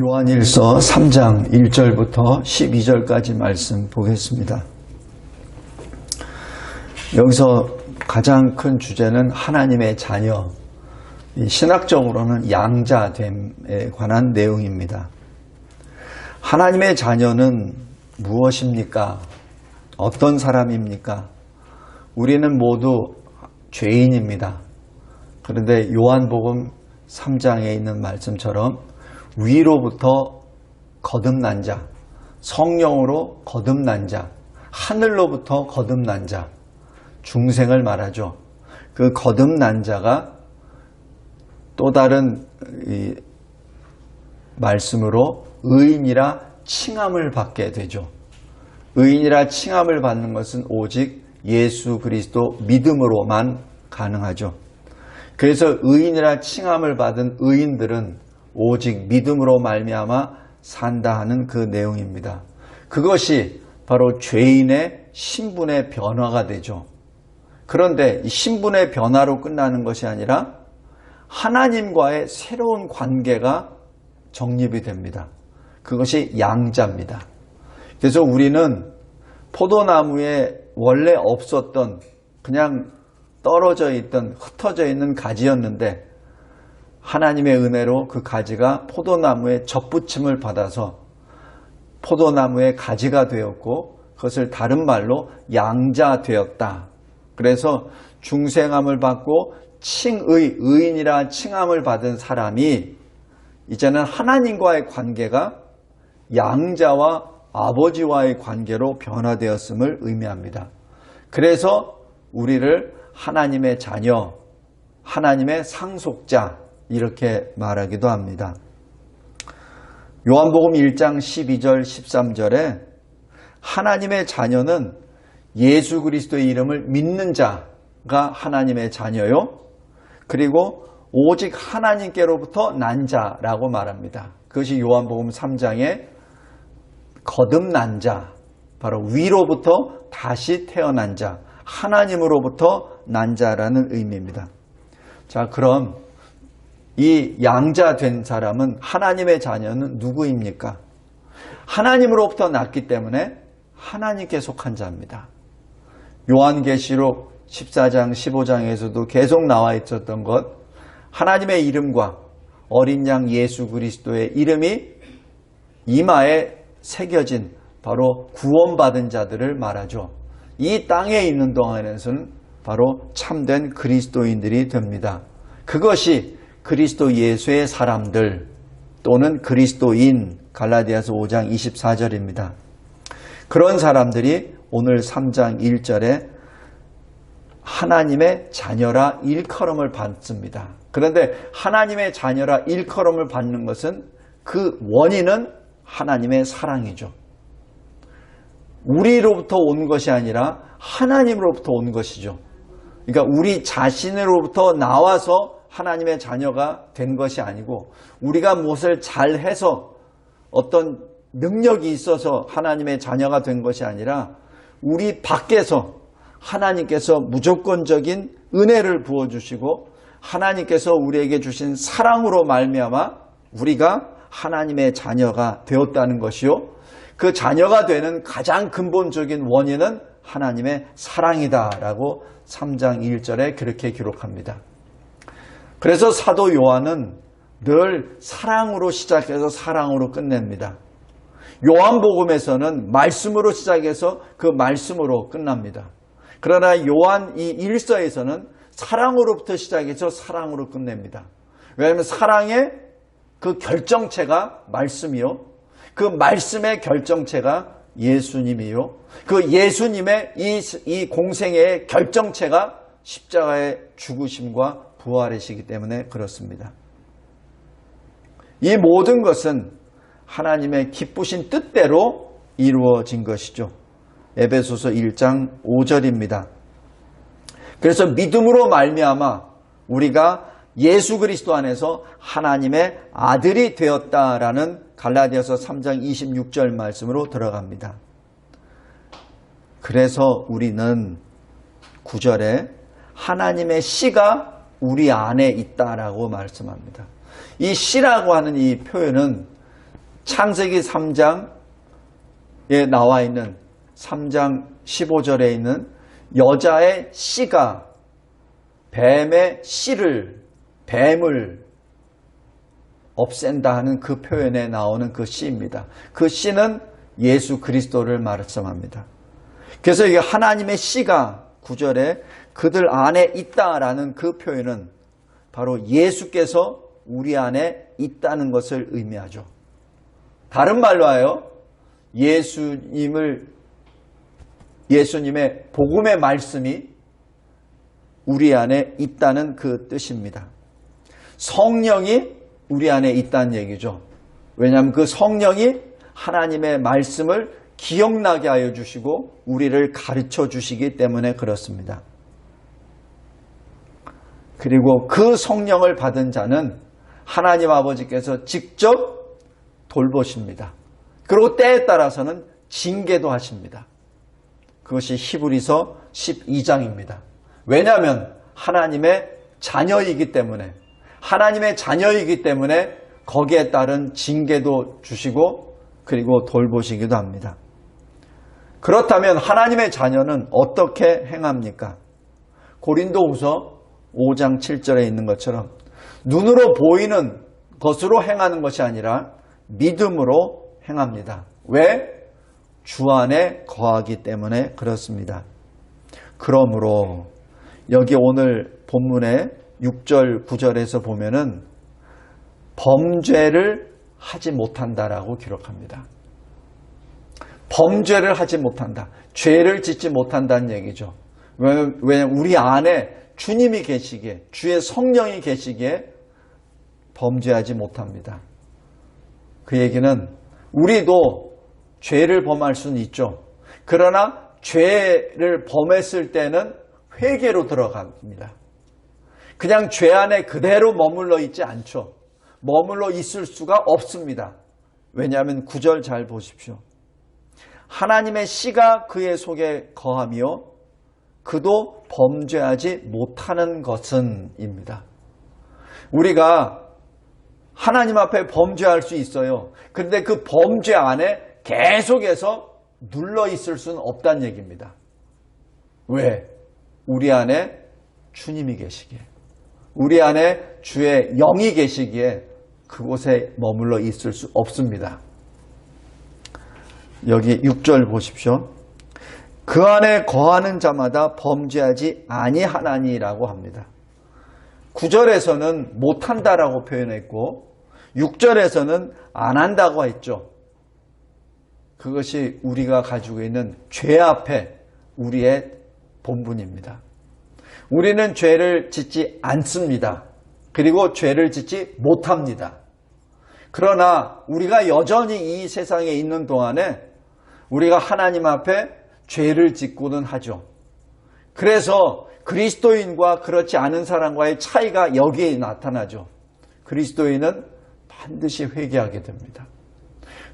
요한일서 3장 1절부터 12절까지 말씀 보겠습니다. 여기서 가장 큰 주제는 하나님의 자녀, 신학적으로는 양자됨에 관한 내용입니다. 하나님의 자녀는 무엇입니까? 어떤 사람입니까? 우리는 모두 죄인입니다. 그런데 요한복음 3장에 있는 말씀처럼 위로부터 거듭난 자, 성령으로 거듭난 자, 하늘로부터 거듭난 자, 중생을 말하죠. 그 거듭난 자가 또 다른 말씀으로 의인이라 칭함을 받게 되죠. 의인이라 칭함을 받는 것은 오직 예수 그리스도 믿음으로만 가능하죠. 그래서 의인이라 칭함을 받은 의인들은 오직 믿음으로 말미암아 산다 하는 그 내용입니다. 그것이 바로 죄인의 신분의 변화가 되죠. 그런데 이 신분의 변화로 끝나는 것이 아니라 하나님과의 새로운 관계가 정립이 됩니다. 그것이 양자입니다. 그래서 우리는 포도나무에 원래 없었던 그냥 떨어져 있던 흩어져 있는 가지였는데 하나님의 은혜로 그 가지가 포도나무에 접붙임을 받아서 포도나무의 가지가 되었고 그것을 다른 말로 양자되었다. 그래서 중생함을 받고 의인이라 칭함을 받은 사람이 이제는 하나님과의 관계가 양자와 아버지와의 관계로 변화되었음을 의미합니다. 그래서 우리를 하나님의 자녀, 하나님의 상속자 이렇게 말하기도 합니다. 요한복음 1장 12절 13절에 하나님의 자녀는 예수 그리스도의 이름을 믿는 자가 하나님의 자녀요. 그리고 오직 하나님께로부터 난 자라고 말합니다. 그것이 요한복음 3장의 거듭난 자, 바로 위로부터 다시 태어난 자, 하나님으로부터 난 자라는 의미입니다. 자, 그럼 이 양자된 사람은 하나님의 자녀는 누구입니까? 하나님으로부터 났기 때문에 하나님께 속한 자입니다. 요한계시록 14장 15장에서도 계속 나와 있었던 것, 하나님의 이름과 어린 양 예수 그리스도의 이름이 이마에 새겨진 바로 구원받은 자들을 말하죠. 이 땅에 있는 동안에서는 바로 참된 그리스도인들이 됩니다. 그것이 그리스도 예수의 사람들 또는 그리스도인, 갈라디아서 5장 24절입니다. 그런 사람들이 오늘 3장 1절에 하나님의 자녀라 일컬음을 받습니다. 그런데 하나님의 자녀라 일컬음을 받는 것은 그 원인은 하나님의 사랑이죠. 우리로부터 온 것이 아니라 하나님으로부터 온 것이죠. 그러니까 우리 자신으로부터 나와서 하나님의 자녀가 된 것이 아니고 우리가 무엇을 잘해서 어떤 능력이 있어서 하나님의 자녀가 된 것이 아니라 우리 밖에서 하나님께서 무조건적인 은혜를 부어주시고 하나님께서 우리에게 주신 사랑으로 말미암아 우리가 하나님의 자녀가 되었다는 것이요. 그 자녀가 되는 가장 근본적인 원인은 하나님의 사랑이다라고 3장 1절에 그렇게 기록합니다. 그래서 사도 요한은 늘 사랑으로 시작해서 사랑으로 끝냅니다. 요한복음에서는 말씀으로 시작해서 그 말씀으로 끝납니다. 그러나 요한 이 1서에서는 사랑으로부터 시작해서 사랑으로 끝냅니다. 왜냐하면 사랑의 그 결정체가 말씀이요. 그 말씀의 결정체가 예수님이요. 그 예수님의 이 공생애의 결정체가 십자가의 죽으심과 부활이시기 때문에 그렇습니다. 이 모든 것은 하나님의 기쁘신 뜻대로 이루어진 것이죠. 에베소서 1장 5절입니다. 그래서 믿음으로 말미암아 우리가 예수 그리스도 안에서 하나님의 아들이 되었다라는 갈라디아서 3장 26절 말씀으로 들어갑니다. 그래서 우리는 9절에 하나님의 씨가 우리 안에 있다라고 말씀합니다. 이 씨라고 하는 이 표현은 창세기 3장에 나와 있는 3장 15절에 있는 여자의 씨가 뱀의 씨를, 뱀을 없앤다 하는 그 표현에 나오는 그 씨입니다. 그 씨는 예수 그리스도를 말씀합니다. 그래서 이게 하나님의 씨가 9절에 그들 안에 있다라는 그 표현은 바로 예수께서 우리 안에 있다는 것을 의미하죠. 다른 말로 하여 예수님의 복음의 말씀이 우리 안에 있다는 그 뜻입니다. 성령이 우리 안에 있다는 얘기죠. 왜냐하면 그 성령이 하나님의 말씀을 기억나게 하여 주시고 우리를 가르쳐 주시기 때문에 그렇습니다. 그리고 그 성령을 받은 자는 하나님 아버지께서 직접 돌보십니다. 그리고 때에 따라서는 징계도 하십니다. 그것이 히브리서 12장입니다. 왜냐하면 하나님의 자녀이기 때문에 거기에 따른 징계도 주시고 그리고 돌보시기도 합니다. 그렇다면 하나님의 자녀는 어떻게 행합니까? 고린도후서 5장 7절에 있는 것처럼 눈으로 보이는 것으로 행하는 것이 아니라 믿음으로 행합니다. 왜? 주 안에 거하기 때문에 그렇습니다. 그러므로 여기 오늘 본문의 6절 9절에서 보면은 범죄를 하지 못한다라고 기록합니다. 범죄를 하지 못한다. 죄를 짓지 못한다는 얘기죠. 왜냐하면 우리 안에 주님이 계시기에, 주의 성령이 계시기에 범죄하지 못합니다. 그 얘기는 우리도 죄를 범할 수는 있죠. 그러나 죄를 범했을 때는 회개로 들어갑니다. 그냥 죄 안에 그대로 머물러 있지 않죠. 머물러 있을 수가 없습니다. 왜냐하면 9절 잘 보십시오. 하나님의 씨가 그의 속에 거하며 그도 범죄하지 못하는 것은 입니다. 우리가 하나님 앞에 범죄할 수 있어요. 그런데 그 범죄 안에 계속해서 눌러 있을 수는 없다는 얘기입니다. 왜? 우리 안에 주님이 계시기에, 우리 안에 주의 영이 계시기에 그곳에 머물러 있을 수 없습니다. 여기 6절 보십시오. 그 안에 거하는 자마다 범죄하지 아니하나니라고 합니다. 9절에서는 못한다라고 표현했고 6절에서는 안 한다고 했죠. 그것이 우리가 가지고 있는 죄 앞에 우리의 본분입니다. 우리는 죄를 짓지 않습니다. 그리고 죄를 짓지 못합니다. 그러나 우리가 여전히 이 세상에 있는 동안에 우리가 하나님 앞에 죄를 짓고는 하죠. 그래서 그리스도인과 그렇지 않은 사람과의 차이가 여기에 나타나죠. 그리스도인은 반드시 회개하게 됩니다.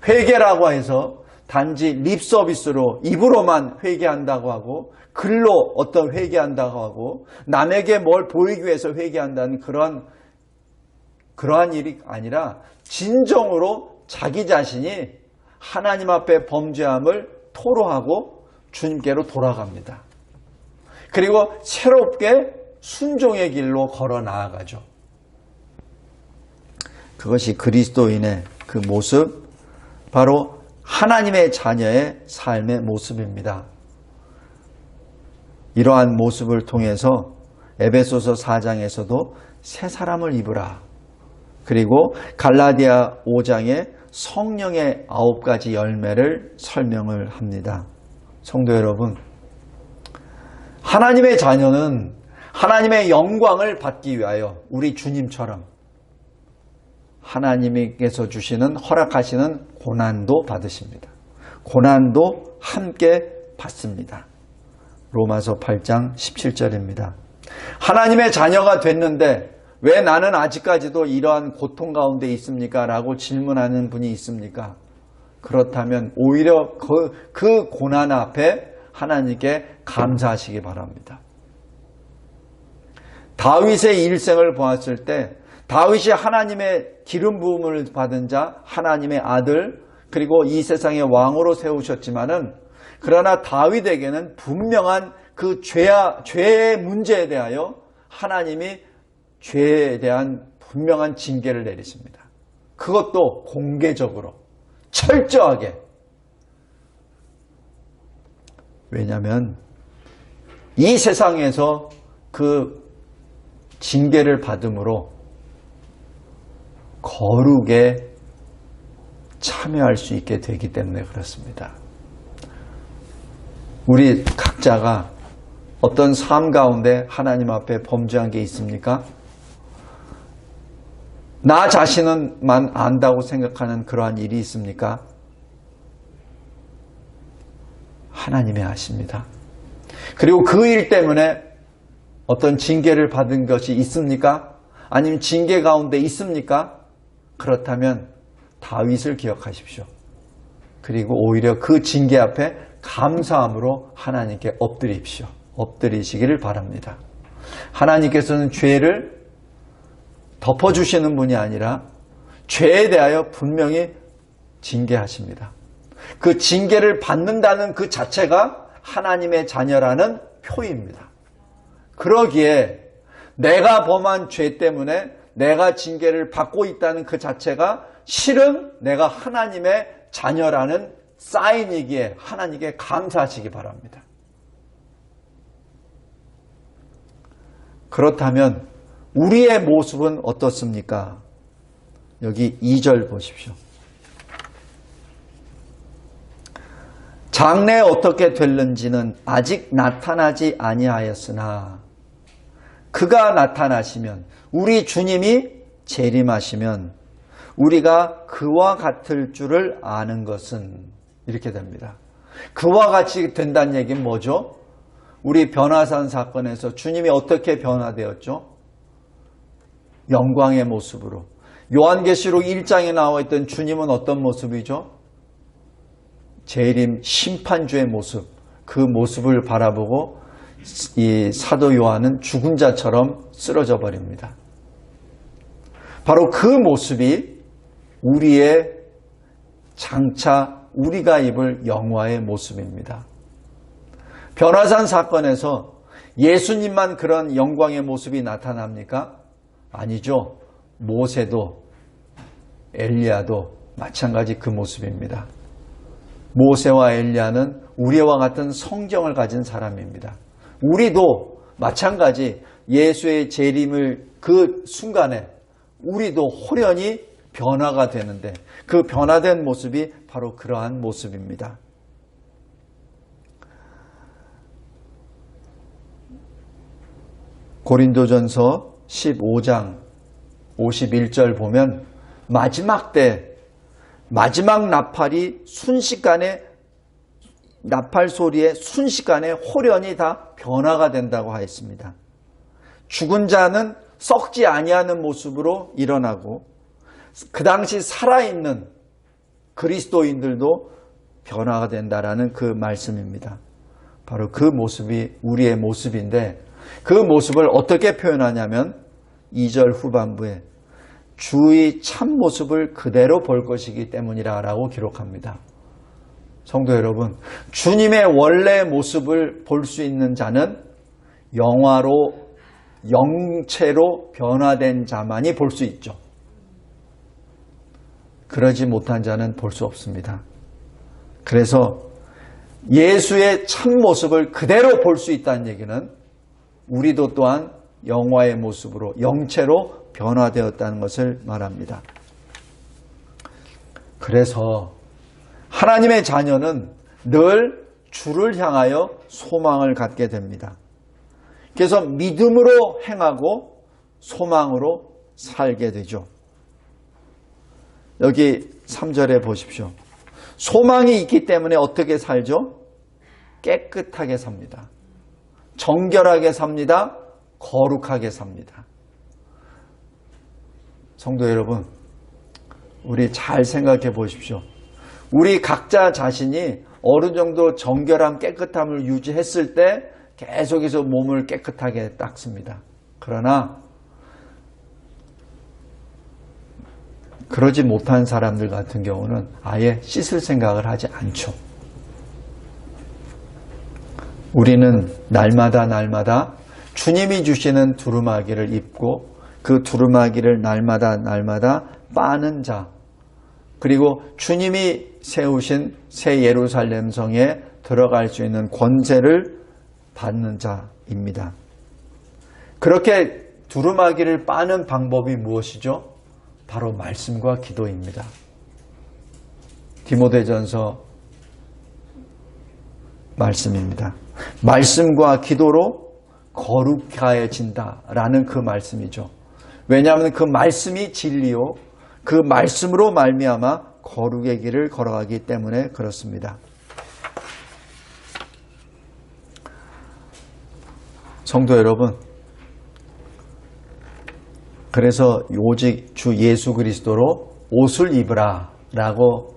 회개라고 해서 단지 립 서비스로 입으로만 회개한다고 하고 글로 어떤 회개한다고 하고 남에게 뭘 보이기 위해서 회개한다는 그러한 일이 아니라 진정으로 자기 자신이 하나님 앞에 범죄함을 토로하고 주님께로 돌아갑니다. 그리고 새롭게 순종의 길로 걸어 나아가죠. 그것이 그리스도인의 그 모습, 바로 하나님의 자녀의 삶의 모습입니다. 이러한 모습을 통해서 에베소서 4장에서도 새 사람을 입으라. 그리고 갈라디아 5장에 성령의 9가지 열매를 설명을 합니다. 성도 여러분, 하나님의 자녀는 하나님의 영광을 받기 위하여 우리 주님처럼 하나님께서 주시는 허락하시는 고난도 받으십니다. 고난도 함께 받습니다. 로마서 8장 17절입니다. 하나님의 자녀가 됐는데 왜 나는 아직까지도 이러한 고통 가운데 있습니까? 라고 질문하는 분이 있습니까? 그렇다면 오히려 그 고난 앞에 하나님께 감사하시기 바랍니다. 다윗의 일생을 보았을 때 다윗이 하나님의 기름 부음을 받은 자, 하나님의 아들, 그리고 이 세상의 왕으로 세우셨지만은 그러나 다윗에게는 분명한 그 죄의 문제에 대하여 하나님이 죄에 대한 분명한 징계를 내리십니다. 그것도 공개적으로 철저하게. 왜냐하면 이 세상에서 그 징계를 받음으로 거룩에 참여할 수 있게 되기 때문에 그렇습니다. 우리 각자가 어떤 삶 가운데 하나님 앞에 범죄한 게 있습니까? 나 자신은만 안다고 생각하는 그러한 일이 있습니까? 하나님이 아십니다. 그리고 그 일 때문에 어떤 징계를 받은 것이 있습니까? 아니면 징계 가운데 있습니까? 그렇다면 다윗을 기억하십시오. 그리고 오히려 그 징계 앞에 감사함으로 하나님께 엎드리십시오. 엎드리시기를 바랍니다. 하나님께서는 죄를 덮어주시는 분이 아니라 죄에 대하여 분명히 징계하십니다. 그 징계를 받는다는 그 자체가 하나님의 자녀라는 표입니다. 그러기에 내가 범한 죄 때문에 내가 징계를 받고 있다는 그 자체가 실은 내가 하나님의 자녀라는 사인이기에 하나님께 감사하시기 바랍니다. 그렇다면 우리의 모습은 어떻습니까? 여기 2절 보십시오. 장래 어떻게 될는지는 아직 나타나지 아니하였으나 그가 나타나시면, 우리 주님이 재림하시면 우리가 그와 같을 줄을 아는 것은, 이렇게 됩니다. 그와 같이 된다는 얘기는 뭐죠? 우리 변화산 사건에서 주님이 어떻게 변화되었죠? 영광의 모습으로. 요한계시록 1장에 나와 있던 주님은 어떤 모습이죠? 재림 심판주의 모습, 그 모습을 바라보고 이 사도 요한은 죽은 자처럼 쓰러져 버립니다. 바로 그 모습이 우리의 장차 우리가 입을 영화의 모습입니다. 변화산 사건에서 예수님만 그런 영광의 모습이 나타납니까? 아니죠. 모세도 엘리야도 마찬가지 그 모습입니다. 모세와 엘리야는 우리와 같은 성경을 가진 사람입니다. 우리도 마찬가지 예수의 재림을 그 순간에 우리도 호련히 변화가 되는데 그 변화된 모습이 바로 그러한 모습입니다. 고린도전서 15장 51절 보면 마지막 때 마지막 나팔이 순식간에 나팔 소리에 순식간에 호련히 다 변화가 된다고 하였습니다. 죽은 자는 썩지 아니하는 모습으로 일어나고 그 당시 살아있는 그리스도인들도 변화가 된다라는 그 말씀입니다. 바로 그 모습이 우리의 모습인데 그 모습을 어떻게 표현하냐면 2절 후반부에 주의 참모습을 그대로 볼 것이기 때문이라 라고 기록합니다. 성도 여러분, 주님의 원래 모습을 볼 수 있는 자는 영화로 영체로 변화된 자만이 볼 수 있죠. 그러지 못한 자는 볼 수 없습니다. 그래서 예수의 참모습을 그대로 볼 수 있다는 얘기는 우리도 또한 영화의 모습으로 영체로 변화되었다는 것을 말합니다. 그래서 하나님의 자녀는 늘 주를 향하여 소망을 갖게 됩니다. 그래서 믿음으로 행하고 소망으로 살게 되죠. 여기 3절에 보십시오. 소망이 있기 때문에 어떻게 살죠? 깨끗하게 삽니다. 정결하게 삽니다. 거룩하게 삽니다. 성도 여러분, 우리 잘 생각해 보십시오. 우리 각자 자신이 어느 정도 정결함, 깨끗함을 유지했을 때 계속해서 몸을 깨끗하게 닦습니다. 그러나 그러지 못한 사람들 같은 경우는 아예 씻을 생각을 하지 않죠. 우리는 날마다 주님이 주시는 두루마기를 입고 그 두루마기를 날마다 빠는 자, 그리고 주님이 세우신 새 예루살렘 성에 들어갈 수 있는 권세를 받는 자입니다. 그렇게 두루마기를 빠는 방법이 무엇이죠? 바로 말씀과 기도입니다. 디모데전서 말씀입니다. 말씀과 기도로 거룩해진다라는 그 말씀이죠. 왜냐하면 그 말씀이 진리요, 그 말씀으로 말미암아 거룩의 길을 걸어가기 때문에 그렇습니다. 성도 여러분, 그래서 오직 주 예수 그리스도로 옷을 입으라 라고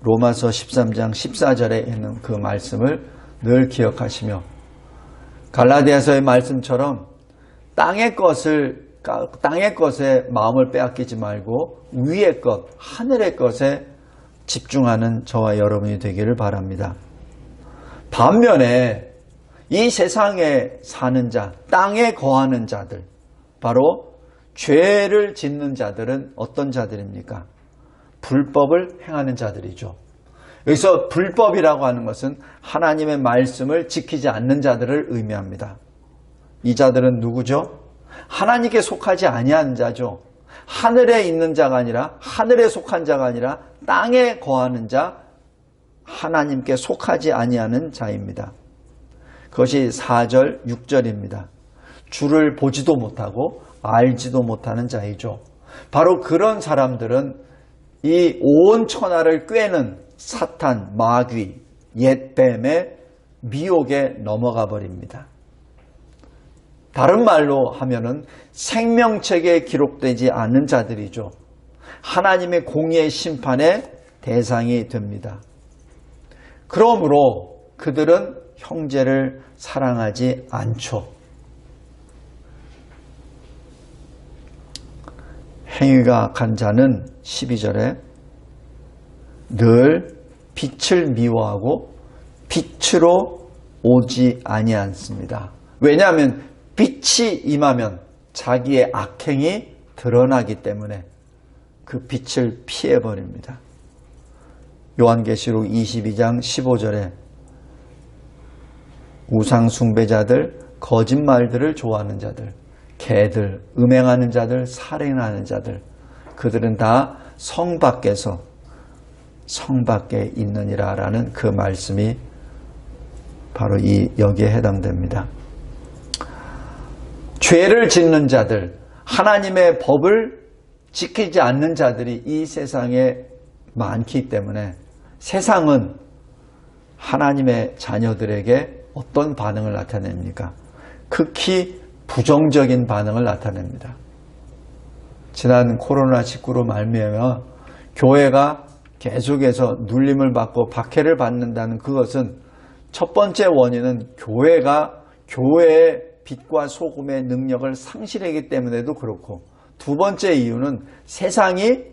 로마서 13장 14절에 있는 그 말씀을 늘 기억하시며, 갈라디아서의 말씀처럼 땅의 것에 마음을 빼앗기지 말고 위의 것, 하늘의 것에 집중하는 저와 여러분이 되기를 바랍니다. 반면에 이 세상에 사는 자, 땅에 거하는 자들, 바로 죄를 짓는 자들은 어떤 자들입니까? 불법을 행하는 자들이죠. 여기서 불법이라고 하는 것은 하나님의 말씀을 지키지 않는 자들을 의미합니다. 이 자들은 누구죠? 하나님께 속하지 아니한 자죠. 하늘에 있는 자가 아니라, 하늘에 속한 자가 아니라 땅에 거하는 자, 하나님께 속하지 아니하는 자입니다. 그것이 4절, 6절입니다. 주를 보지도 못하고 알지도 못하는 자이죠. 바로 그런 사람들은 이 온 천하를 꿰는 사탄, 마귀, 옛뱀의 미혹에 넘어가 버립니다. 다른 말로 하면은 생명책에 기록되지 않은 자들이죠. 하나님의 공의의 심판의 대상이 됩니다. 그러므로 그들은 형제를 사랑하지 않죠. 행위가 간 자는 12절에 늘 빛을 미워하고 빛으로 오지 아니하습니다. 왜냐하면 빛이 임하면 자기의 악행이 드러나기 때문에 그 빛을 피해버립니다. 요한계시록 22장 15절에 우상 숭배자들, 거짓말들을 좋아하는 자들, 개들, 음행하는 자들, 살인하는 자들, 그들은 다 성 밖에 있느니라 라는 그 말씀이 바로 여기에 해당됩니다. 죄를 짓는 자들, 하나님의 법을 지키지 않는 자들이 이 세상에 많기 때문에 세상은 하나님의 자녀들에게 어떤 반응을 나타냅니까? 극히 부정적인 반응을 나타냅니다. 지난 코로나19로 말미암아 교회가 계속해서 눌림을 받고 박해를 받는다는 그것은 첫 번째 원인은 교회가 교회의 빛과 소금의 능력을 상실하기 때문에도 그렇고, 두 번째 이유는 세상이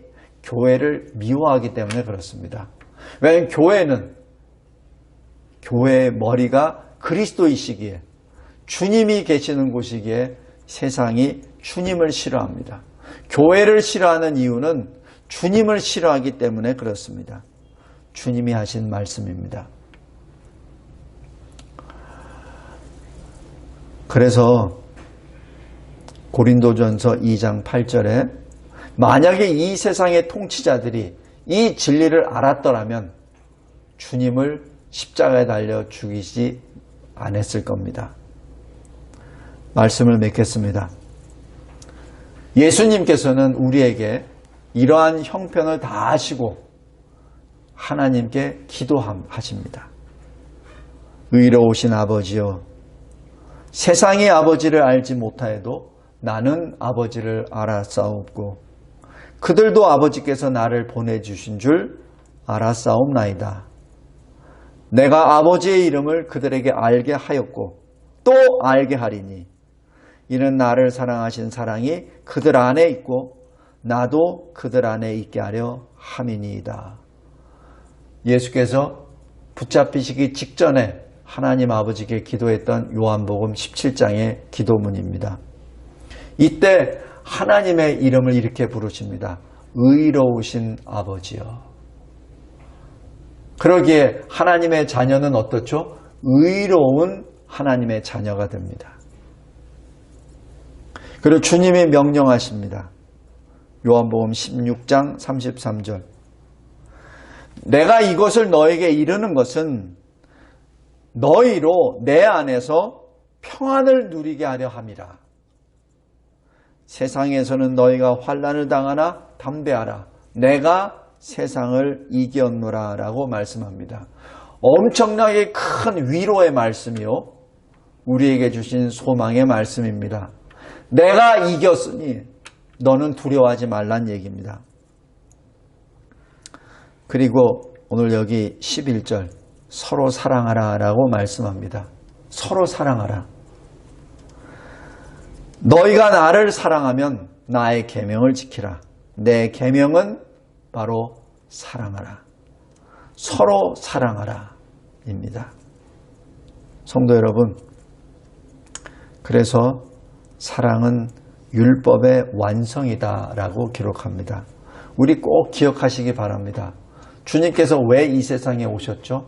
교회를 미워하기 때문에 그렇습니다. 왜냐하면 교회의 머리가 그리스도이시기에, 주님이 계시는 곳이기에 세상이 주님을 싫어합니다. 교회를 싫어하는 이유는 주님을 싫어하기 때문에 그렇습니다. 주님이 하신 말씀입니다. 그래서 고린도전서 2장 8절에 만약에 이 세상의 통치자들이 이 진리를 알았더라면 주님을 십자가에 달려 죽이지 않았을 겁니다. 말씀을 맺겠습니다. 예수님께서는 우리에게 이러한 형편을 다 하시고 하나님께 기도하십니다. 의로우신 아버지여, 세상이 아버지를 알지 못하여도 나는 아버지를 알았사옵고 그들도 아버지께서 나를 보내주신 줄 알았사옵나이다. 내가 아버지의 이름을 그들에게 알게 하였고 또 알게 하리니 이는 나를 사랑하신 사랑이 그들 안에 있고 나도 그들 안에 있게 하려 함이니이다. 예수께서 붙잡히시기 직전에 하나님 아버지께 기도했던 요한복음 17장의 기도문입니다. 이때 하나님의 이름을 이렇게 부르십니다. 의로우신 아버지여. 그러기에 하나님의 자녀는 어떻죠? 의로운 하나님의 자녀가 됩니다. 그리고 주님이 명령하십니다. 요한복음 16장 33절. 내가 이것을 너에게 이르는 것은 너희로 내 안에서 평안을 누리게 하려 함이라. 세상에서는 너희가 환난을 당하나 담대하라. 내가 세상을 이겼노라 라고 말씀합니다. 엄청나게 큰 위로의 말씀이요. 우리에게 주신 소망의 말씀입니다. 내가 이겼으니 너는 두려워하지 말란 얘기입니다. 그리고 오늘 여기 11절 서로 사랑하라 라고 말씀합니다. 서로 사랑하라. 너희가 나를 사랑하면 나의 계명을 지키라. 내 계명은 바로 사랑하라. 서로 사랑하라 입니다. 성도 여러분, 그래서 사랑은 율법의 완성이다 라고 기록합니다. 우리 꼭 기억하시기 바랍니다. 주님께서 왜 이 세상에 오셨죠?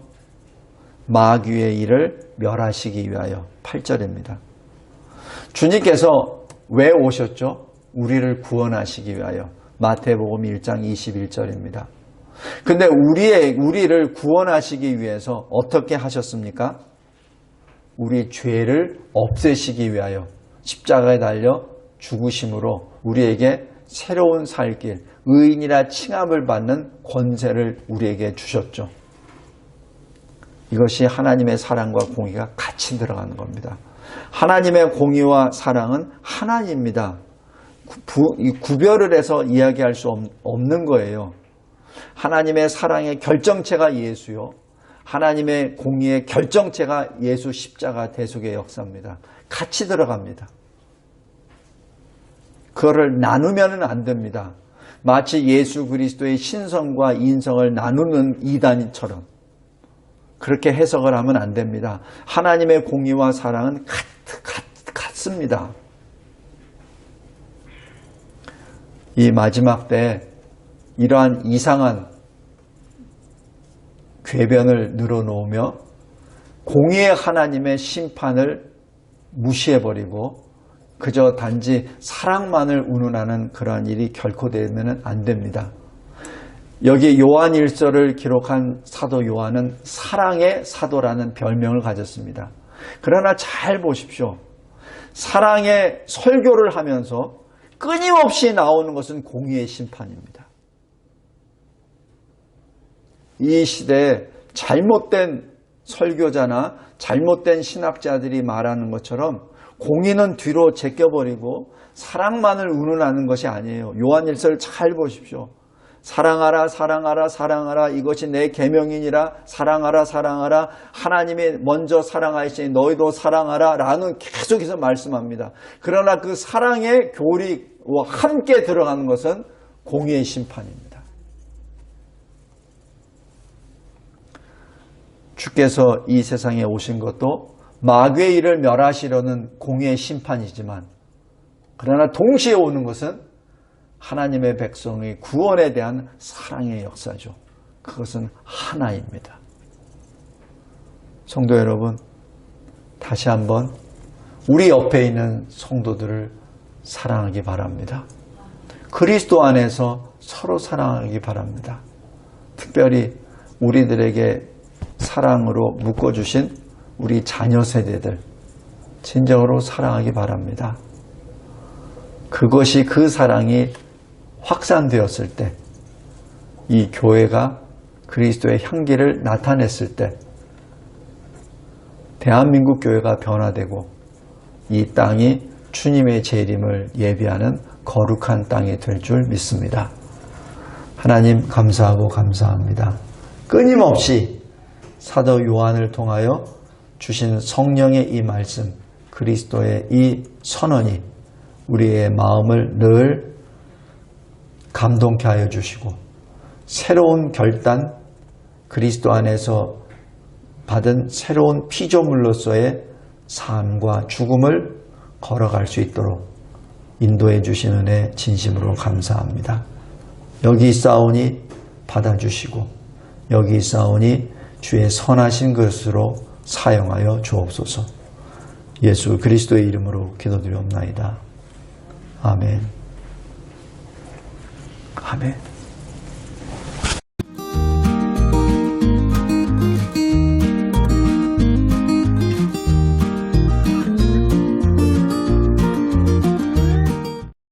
마귀의 일을 멸하시기 위하여. 8절입니다. 주님께서 왜 오셨죠? 우리를 구원하시기 위하여. 마태복음 1장 21절입니다. 근데 우리를 구원하시기 위해서 어떻게 하셨습니까? 우리 죄를 없애시기 위하여 십자가에 달려 죽으심으로 우리에게 새로운 살 길, 의인이라 칭함을 받는 권세를 우리에게 주셨죠. 이것이 하나님의 사랑과 공의가 같이 들어가는 겁니다. 하나님의 공의와 사랑은 하나입니다. 구별을 해서 이야기할 수 없는 거예요. 하나님의 사랑의 결정체가 예수요. 하나님의 공의의 결정체가 예수 십자가 대속의 역사입니다. 같이 들어갑니다. 그거를 나누면 안 됩니다. 마치 예수 그리스도의 신성과 인성을 나누는 이단처럼 그렇게 해석을 하면 안 됩니다. 하나님의 공의와 사랑은 같습니다. 이 마지막 때 이러한 이상한 궤변을 늘어놓으며 공의의 하나님의 심판을 무시해버리고 그저 단지 사랑만을 운운하는 그러한 일이 결코 되면 안 됩니다. 여기 요한일서를 기록한 사도 요한은 사랑의 사도라는 별명을 가졌습니다. 그러나 잘 보십시오. 사랑의 설교를 하면서 끊임없이 나오는 것은 공의의 심판입니다. 이 시대에 잘못된 설교자나 잘못된 신학자들이 말하는 것처럼 공의는 뒤로 제껴버리고 사랑만을 운운하는 것이 아니에요. 요한일서를 잘 보십시오. 사랑하라 사랑하라 사랑하라 이것이 내 계명이니라 사랑하라 사랑하라 하나님이 먼저 사랑하시니 너희도 사랑하라 라는 계속해서 말씀합니다. 그러나 그 사랑의 교리와 함께 들어가는 것은 공의의 심판입니다. 주께서 이 세상에 오신 것도 마귀의 일을 멸하시려는 공의의 심판이지만 그러나 동시에 오는 것은 하나님의 백성의 구원에 대한 사랑의 역사죠. 그것은 하나입니다. 성도 여러분, 다시 한번 우리 옆에 있는 성도들을 사랑하기 바랍니다. 그리스도 안에서 서로 사랑하기 바랍니다. 특별히 우리들에게 사랑으로 묶어주신 우리 자녀 세대들 진정으로 사랑하기 바랍니다. 그것이 그 사랑이 확산되었을 때 이 교회가 그리스도의 향기를 나타냈을 때 대한민국 교회가 변화되고 이 땅이 주님의 재림을 예비하는 거룩한 땅이 될 줄 믿습니다. 하나님 감사하고 감사합니다. 끊임없이 사도 요한을 통하여 주신 성령의 이 말씀, 그리스도의 이 선언이 우리의 마음을 늘 감동케 하여 주시고 새로운 결단, 그리스도 안에서 받은 새로운 피조물로서의 삶과 죽음을 걸어갈 수 있도록 인도해 주시는 은혜 진심으로 감사합니다. 여기 있사오니 받아주시고 여기 있사오니 주의 선하신 것으로 사용하여 주옵소서. 예수 그리스도의 이름으로 기도드리옵나이다. 아멘. 아멘.